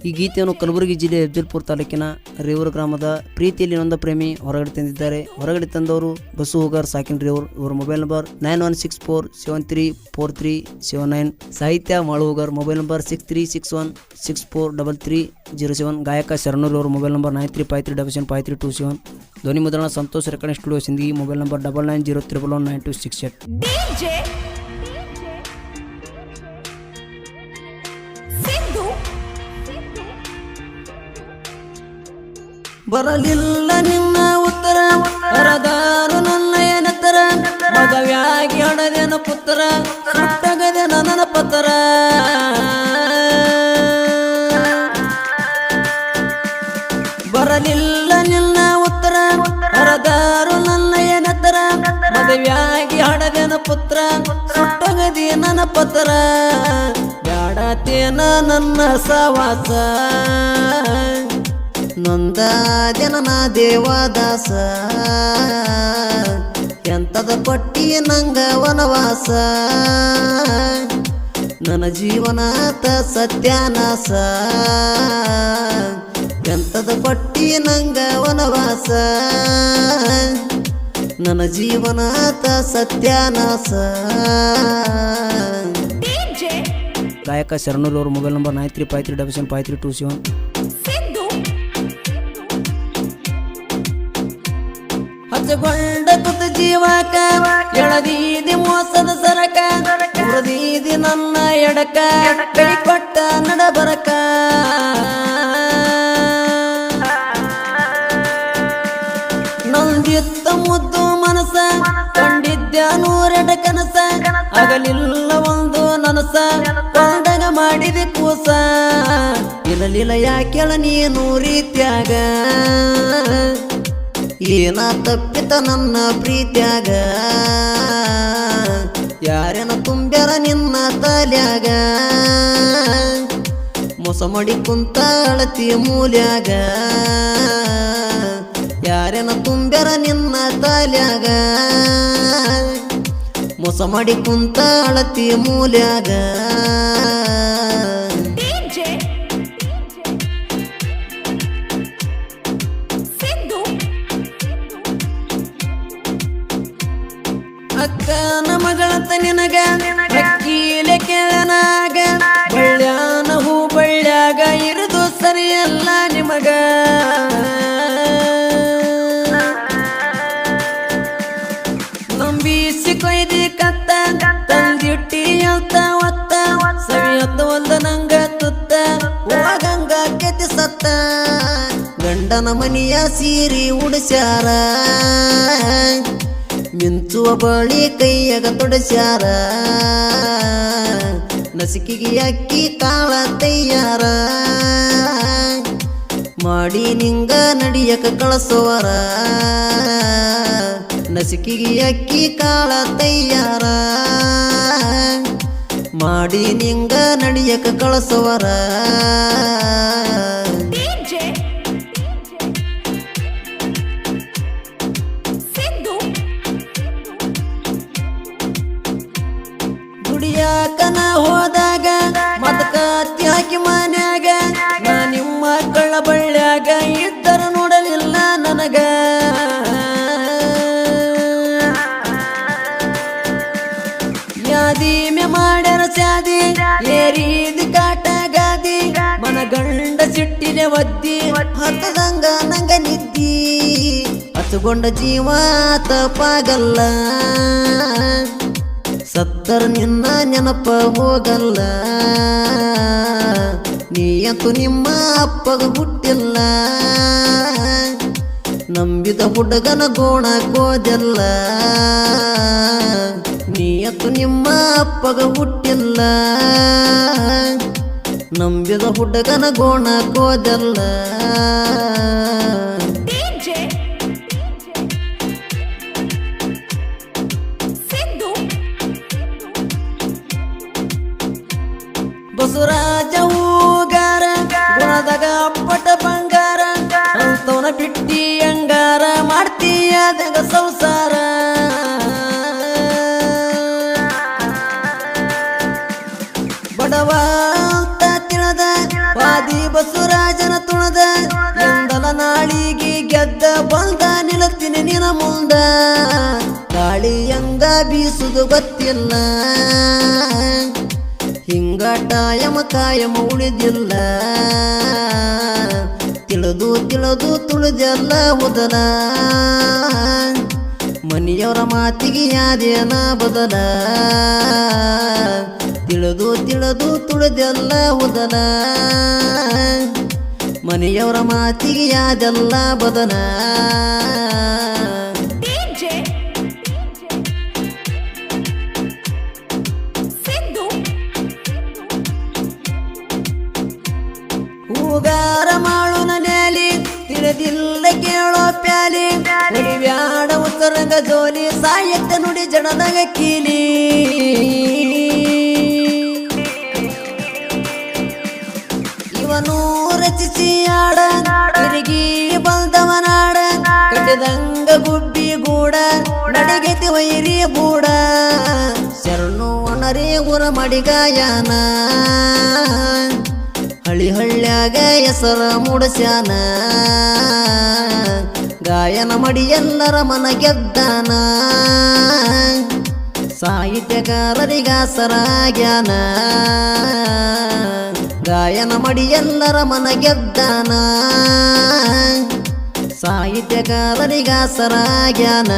ಈ ಗೀತೆಯನ್ನು ಕಲಬುರಗಿ ಜಿಲ್ಲೆಯ ಅಫ್ಜಲ್ಪುರ ತಾಲೂಕಿನ ರೇವೂರು ಗ್ರಾಮದ ಪ್ರೀತಿಯಲ್ಲಿ ನೊಂದ ಪ್ರೇಮಿ ಹೊರಗಡೆ ತಂದಿದ್ದಾರೆ. ಹೊರಗಡೆ ತಂದವರು ಬಸ್ಸು ಹೋಗಾರ್ ಸಾಕಿನ್ ರೇವೂರ್. ಇವರ ಮೊಬೈಲ್ ನಂಬರ್ 9164734379. ಸಾಹಿತ್ಯ ಮಾಳುಹೋಗಾರ್. Mobile number 6361643307. ಗಾಯಕ ಶರಣೂರ್ ಅವರ ಮೊಬೈಲ್ ನಂಬರ್ 9353775327. ಧ್ವನಿ ಮುದ್ರಣ Santosh recording studio Sindagi. Mobile number 9903119268. ಬರಲಿಲ್ಲ ನಿನ್ನ ಉತ್ತರ, ಹರದಾರು ನನ್ನ ಏನತ್ತರ, ಮಗವ್ಯಾಗಿ ಹಡದೇನ ಪುತ್ರ, ಸುಟ್ಟಗದೆ ನನ್ನ ಪತ್ರ. ಬರಲಿಲ್ಲ ನಿನ್ನ ಉತ್ತರ, ಹರದಾರು ನನ್ನ ಏನತ್ತರ, ಮಗವ್ಯಾಗಿ ಹಡದೇನ ಪುತ್ರ, ಸುಟ್ಟಗದೆ ನನ್ನ ಪತ್ರ. ಬ್ಯಾಡತೇನ ನನ್ನ ಸವಾಸ, ನೊಂದ ಜನನ ದೇವದಾಸ, ಎಂತದ ಕೊಟ್ಟಿ ನಂಗ ವನವಾಸ, ನನ್ನ ಜೀವನಾತ ಸತ್ಯಾನಾಸ, ಎಂತದ ಕೊಟ್ಟಿ ನಂಗ ವನವಾಸ, ನನ್ನ ಜೀವನಾತ ಸತ್ಯಾನಾಸ. ಗಾಯಕ ಶರಣೂರ್ ಅವ್ರ ಮೊಬೈಲ್ ನಂಬರ್ 9353775327. ಹಚ್ಚಗೊಂಡ ಕುತ ಜೀವಕ ಎಳದೀದಿ ಮೋಸದ ಸರಕ, ಉರದೀದಿ ನನ್ನ ಎಡಕ, ಕೈ ಕೊಟ್ಟ ನಡಬರಕ. ನಂದಿತ್ತ ಮುದ್ದು ಮನಸ, ಕಂಡಿದ್ದ ನೂರೆಡ ಕನಸ, ಆಗಲಿಲ್ಲ ಒಂದು ನನಸ, ಕೊಂಡಗ ಮಾಡಿದಿ ಕೂಸ. ಇರಲಿಲ್ಲ ಯಾಕೆಳ ನೀನು ರೀತ್ಯಾಗ, ಏನ ತಪ್ಪಿತ ನನ್ನ ಪ್ರೀತ್ಯಾಗ, ಯಾರೇನ ತುಂಬ್ಯಾರ ನಿನ್ನ ತಲ್ಯಾಗ, ಮೋಸ ಮಾಡಿ ಕುಂತ ಅಳತಿ ಮೂಲ್ಯಾಗ, ಯಾರೇನ ತುಂಬ್ಯಾರ ನಿನ್ನ ತಲ್ಯಾಗ, ಮೋಸ ಮಾಡಿ ಕುಂತ ಅಳತಿ ಮೂಲ್ಯಾಗ. ಅಕ್ಕನ ಮಗಳಂತ ನಿನಗ ಅಕ್ಕೀಲೆ ಕೆಳನಾಗ, ಬಳ್ಳ್ಯಾನ ಹೂ ಬಳ್ಳ್ಯಾಗ ಇರುದು ಸರಿಯಲ್ಲ ನಿಮಗ. ನಂಬಿಸಿ ಕೊಯ್ದಿ ಕತ್ತ, ತಂದಿಟ್ಟಿ ಅಂತ ಒತ್ತ, ಸವಿಯತ್ತ ಒಂದ ನಂಗ ತುತ್ತ, ಹೋಗಂಗ ಕೆತಿ ಸತ್ತ. ಗಂಡನ ಮನಿಯ ಸೀರಿ ಉಡಿಸ್ಯಾರ, ಮಿಂಚುವ ಬಳಿ ಕೈಯಾಗ ತೊಡಸ್ಯಾರ, ನಸಿಕಿಗೆ ಅಕ್ಕಿ ಕಾಳ ತಯ್ಯಾರ, ಮಾಡಿ ನಿಂಗ ನಡಿಯಕ ಕಳಸೋವರ, ನಸಿಕಿಗೆ ಅಕ್ಕಿ ಕಾಳ ತಯ್ಯಾರ, ಮಾಡಿ ನಿಂಗ ನಡಿಯಕ ಕಳಸೋವರ. ದುಡಿಯಾಕನ ಹೋದಾಗ ಮದಕತ್ತಿ ಹಾಕಿ ಮನ್ಯಾಗ, ನಾ ನಿಮ್ಮ ಕಳ್ಳ ಬಳ್ಳ್ಯಾಗ ಇದ್ದರು ನೋಡಲಿಲ್ಲ ನನಗ. ಯಾದೀಮೆ ಮಾಡ್ಯಾರ ಸ್ಯಾದಿ, ಏರೀದಿ ಕಾಟ ಗಾದಿ, ಮನಗಂಡ ಸಿಟ್ಟಿಲೆ ಒದ್ದಿ, ಹತ್ತದಂಗ ನಂಗ ನಿದ್ದಿ. ಹಚ್ಚಗೊಂಡ ಜೀವ ತಪ್ಪಾಗಲ್ಲ, ಸತ್ತರ ನಿನ್ನ ನೆನಪ ಹೋಗಲ್ಲ. ನೀಯಂತೂ ನಿಮ್ಮ ಅಪ್ಪಗ ಹುಟ್ಟಿಲ್ಲ, ನಂಬಿದ ಹುಡುಗನ ಗೋಣ ಕೋದಲ್ಲ. ನೀಯಂತೂ ನಿಮ್ಮ ಅಪ್ಪಗ ಹುಟ್ಟಿಲ್ಲ, ನಂಬಿದ ಹುಡುಗನ ಗೋಣ ಕೋದಲ್ಲ. ಬಸವರಾಜ ಹೂಗಾರ, ಗುಣದಾಗ ಅಪ್ಪಟ ಬಂಗಾರ, ಅಂತವನ ಬಿಟ್ಟಿ ಅಂಗಾರ, ಮಾಡ್ತೀಯದಾಗ ಸಂಸಾರ. ಬಡವ ಅಂತ ತಿಳಿದ ವಾದಿ ಬಸವರಾಜನ ತುಣದ ಎಂದಲ ನಾಳಿಗೆ ಗೆದ್ದ ಬಂದ ನಿಲುತ್ತೀನಿ ನಿನ ಮುಂದ ಗಾಳಿ ಹೆಂಗ ಬೀಸುದು ಗೊತ್ತಿಲ್ಲ ಹಿಂಗಾಟ ಕಾಯಮ ಉಳಿದಿಲ್ಲ ತಿಳಿದು ತಿಳಿದು ತುಳಿದೆಲ್ಲ ಮೊದಲ ಮನೆಯವರ ಮಾತಿಗೆ ಯಾದೇನ ಬದಲ ತಿಳಿದು ತಿಳಿದು ತುಳಿದೆಲ್ಲ ಮೊದಲ ಮನೆಯವರ ಮಾತಿಗೆ ಯಾದೆಲ್ಲ ಬದಲ ಹೂಗಾರ ಮಾಡು ನನೇಲಿ ತಿಳಿದಿಲ್ಲ ಕೇಳೋ ಪ್ಯಾಲಿ ಬ್ಯಾಡ ಉತ್ತರಂಗ ಜೋಲಿ ಸಾಹಿತ್ಯ ನುಡಿ ಜಡದಾಗ ಕೀಲಿ ಇವನು ರಚಿಸಿ ಆಡ ತಿರುಗಿ ಬಂದವನಾಡ ಕಟ್ಟಿದಂಗ ಗುಬ್ಬಿ ಗೂಡ ನಡಿಗೆತಿ ವೈರಿ ಬೂಡ ಶರಣು ಒಣರಿ ಗುರ ಮಡಿಗಾಯನ ಹಳ್ಳ್ಯಾಗ ಹೆಸರ ಮೂಡಸ್ಯಾನ ಗಾಯನ ಮಡಿ ಎಲ್ಲರ ಮನ ಗೆದ್ದಾನ ಸಾಹಿತ್ಯಕಾರರಿಗಾಸರಾಗ್ಯಾನ ಗಾಯನ ಮಡಿ ಎಲ್ಲರ ಮನ ಗೆದ್ದಾನ ಸಾಹಿತ್ಯಕಾರರಿಗಾಸರಾಗ್ಯಾನ